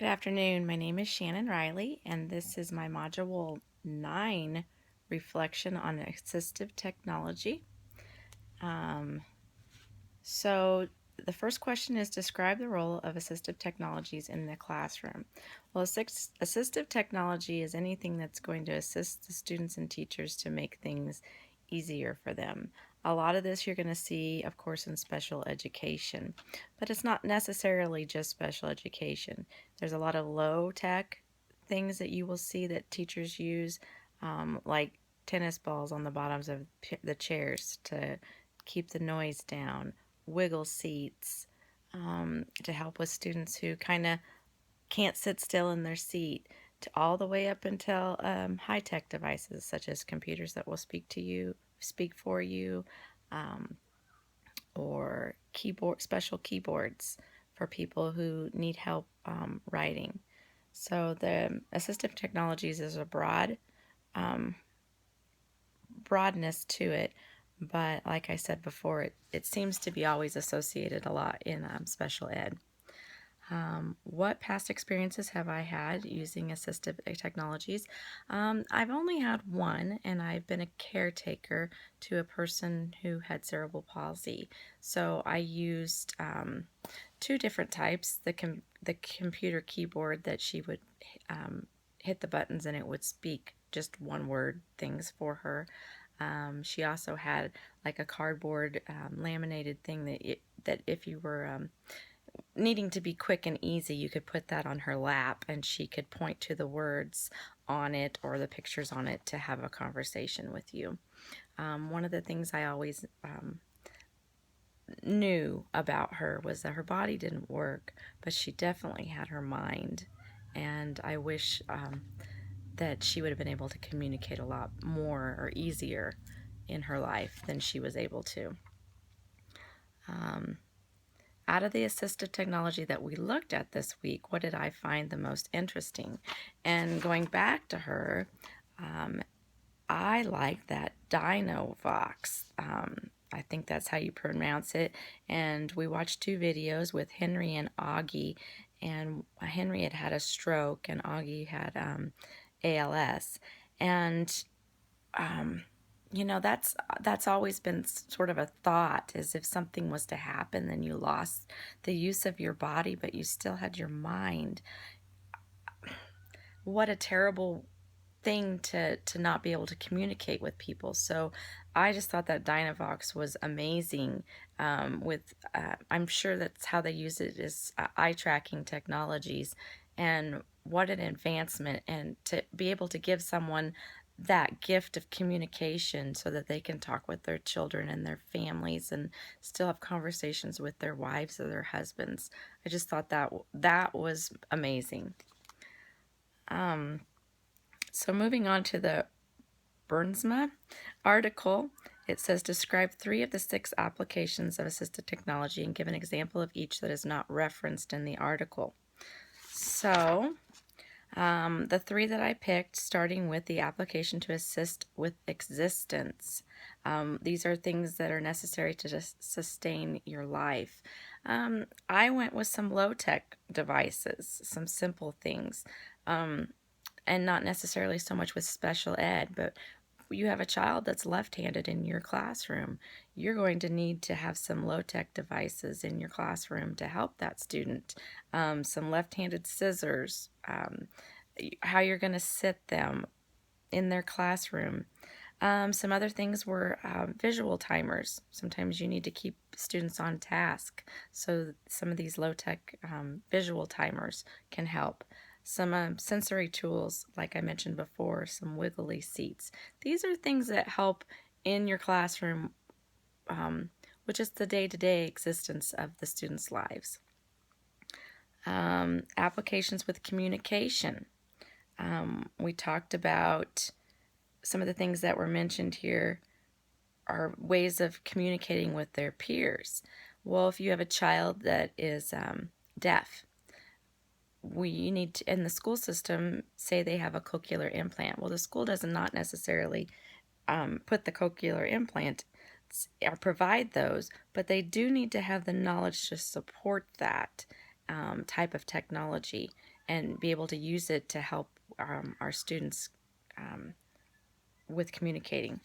Good afternoon. My name is Shannon Riley, and this is my Module 9 reflection on assistive technology. So the first question is describe the role of assistive technologies in the classroom. Well, assistive technology is anything that's going to assist the students and teachers to make things easier for them. A lot of this you're going to see, of course, in special education, but it's not necessarily just special education. There's a lot of low-tech things that you will see that teachers use, like tennis balls on the bottoms of the chairs to keep the noise down, wiggle seats to help with students who kind of can't sit still in their seat, to all the way up until high-tech devices such as computers that will speak for you, um, or special keyboards for people who need help writing. So the assistive technologies is a broadness to it, but like I said before, it seems to be always associated a lot in special ed. What past experiences have I had using assistive technologies? I've only had one, and I've been a caretaker to a person who had cerebral palsy. So I used two different types. The computer keyboard that she would hit the buttons and it would speak just one word things for her. She also had like a cardboard laminated thing that if you were needing to be quick and easy, you could put that on her lap and she could point to the words on it or the pictures on it to have a conversation with you. One of the things I always knew about her was that her body didn't work, but she definitely had her mind. And I wish that she would have been able to communicate a lot more or easier in her life than she was able to. Out of the assistive technology that we looked at this week, what did I find the most interesting? And going back to her, I like that Dynavox. I think that's how you pronounce it. And we watched two videos with Henry and Augie. And Henry had a stroke, and Augie had ALS. And that's always been sort of a thought, as if something was to happen, then you lost the use of your body, but you still had your mind. What a terrible thing to not be able to communicate with people. So I just thought that Dynavox was amazing. I'm sure that's how they use it, is eye tracking technologies, and what an advancement, and to be able to give someone that gift of communication so that they can talk with their children and their families and still have conversations with their wives or their husbands. I just thought that was amazing. So moving on to the Bernsma article, it says describe 3 of the 6 applications of assistive technology and give an example of each that is not referenced in the article. So the 3 that I picked, starting with the application to assist with existence. These are things that are necessary to just sustain your life. I went with some low-tech devices, some simple things. And not necessarily so much with special ed, but you have a child that's left-handed in your classroom, you're going to need to have some low-tech devices in your classroom to help that student. Some left-handed scissors, how you're going to sit them in their classroom. Some other things were visual timers. Sometimes you need to keep students on task, so some of these low-tech visual timers can help. Some sensory tools, like I mentioned before, some wiggly seats. These are things that help in your classroom, which is the day-to-day existence of the students' lives. Applications with communication. We talked about some of the things that were mentioned here are ways of communicating with their peers. Well, if you have a child that is deaf, we need to, in the school system, say they have a cochlear implant. Well, the school does not necessarily put the cochlear implant or provide those, but they do need to have the knowledge to support that. type of technology and be able to use it to help our students with communicating.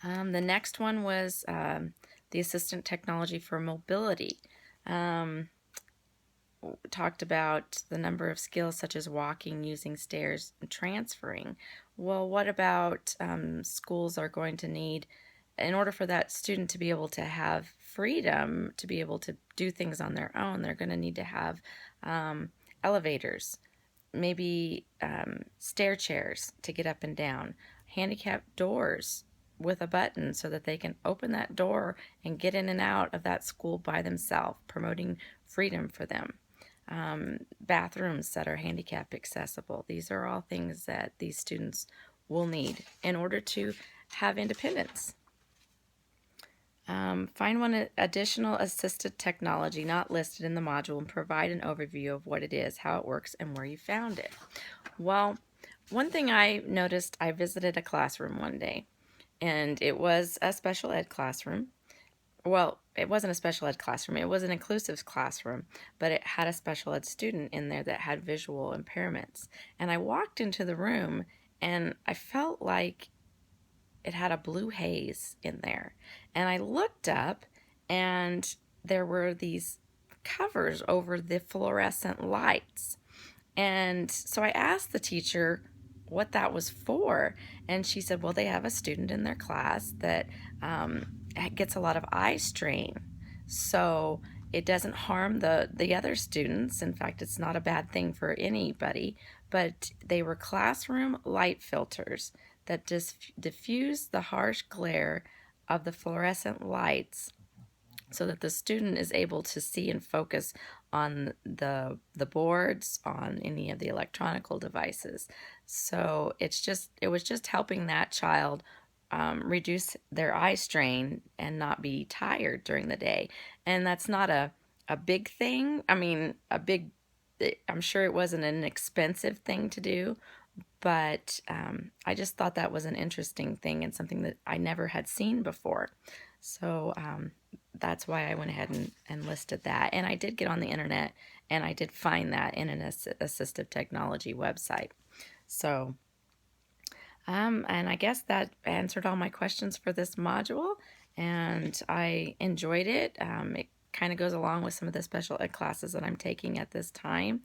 The next one was the assistant technology for mobility. Talked about the number of skills such as walking, using stairs, and transferring. Well, what about schools are going to need, in order for that student to be able to have freedom to be able to do things on their own, they're going to need to have elevators, maybe stair chairs to get up and down, handicap doors with a button so that they can open that door and get in and out of that school by themselves, promoting freedom for them. Bathrooms that are handicap accessible. These are all things that these students will need in order to have independence. Find one additional assisted technology not listed in the module and provide an overview of what it is, how it works, and where you found it. Well, one thing I noticed, I visited a classroom one day, and it was a special ed classroom. Well, it wasn't a special ed classroom. It was an inclusive classroom, but it had a special ed student in there that had visual impairments. And I walked into the room, and I felt like it had a blue haze in there. And I looked up, and there were these covers over the fluorescent lights. And so I asked the teacher what that was for. And she said, well, they have a student in their class that gets a lot of eye strain. So it doesn't harm the other students. In fact, it's not a bad thing for anybody. But they were classroom light filters that diffuse the harsh glare of the fluorescent lights so that the student is able to see and focus on the boards, on any of the electronical devices. So it was just helping that child reduce their eye strain and not be tired during the day. And that's not a big thing. I mean, I'm sure it wasn't an expensive thing to do, but I just thought that was an interesting thing and something that I never had seen before. So that's why I went ahead and listed that. And I did get on the internet, and I did find that in an assistive technology website. So, and I guess that answered all my questions for this module, and I enjoyed it. It kind of goes along with some of the special ed classes that I'm taking at this time.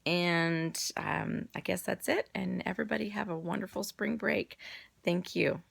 And I guess that's it. And everybody have a wonderful spring break. Thank you.